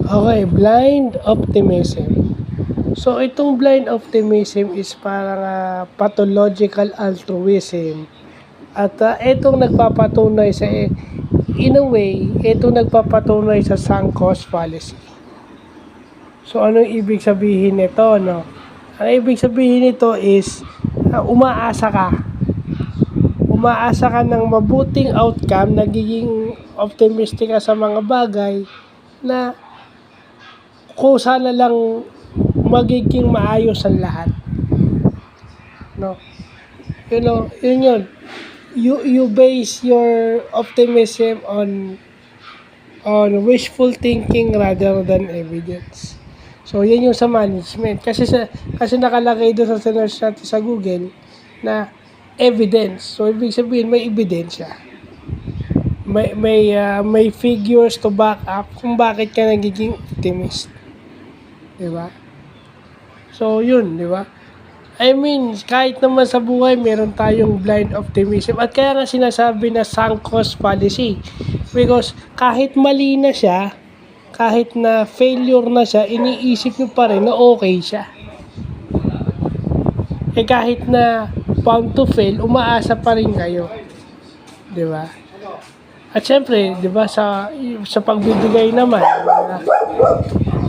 Okay, blind optimism. So, itong blind optimism is parang pathological altruism. At itong nagpapatunay sa, in a way, itong nagpapatunay sa sunk cost fallacy. So, ano ibig sabihin nito, no? Ang ibig sabihin nito is, umaasa ka. Umaasa ka ng mabuting outcome, nagiging optimistic ka sa mga bagay na kung sana lang magiging maayos ang lahat. No? You know, yun. You base your optimism on wishful thinking rather than evidence. So, yan yung sa management. Kasi nakalagay doon sa search natin sa Google na evidence. So, ibig sabihin may ebidensya. May figures to back up kung bakit ka nagiging optimist. Diba? So, yun, diba? I mean, kahit naman sa buhay, meron tayong blind optimism. At kaya nga sinasabi na sunk cost fallacy. Because kahit mali na siya, kahit na failure na siya, iniisip nyo pa rin na okay siya. Kahit na bound to fail, umaasa pa rin kayo. Diba? At syempre, diba, sa pagbibigay naman,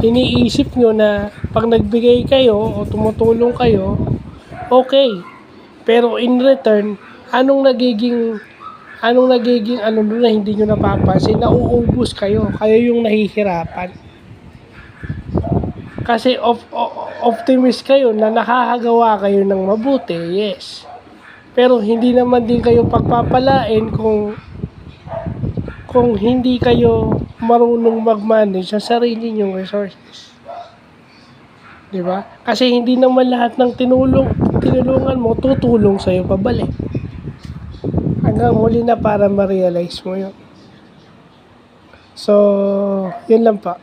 iniisip nyo na pag nagbigay kayo o tumutulong kayo, okay. Pero in return, anong nagiging na hindi nyo napapansin, nauubos kayo yung nahihirapan. Kasi optimist kayo na nakakagawa kayo ng mabuti, yes. Pero hindi naman din kayo pagpapalain kung hindi kayo marunong mag-manage sa sarili nyong resources. Diba? Kasi hindi naman lahat ng tinulungan mo tutulong sa'yo pabalik. Hanggang huli na para ma-realize mo yun. So, yun lang pa.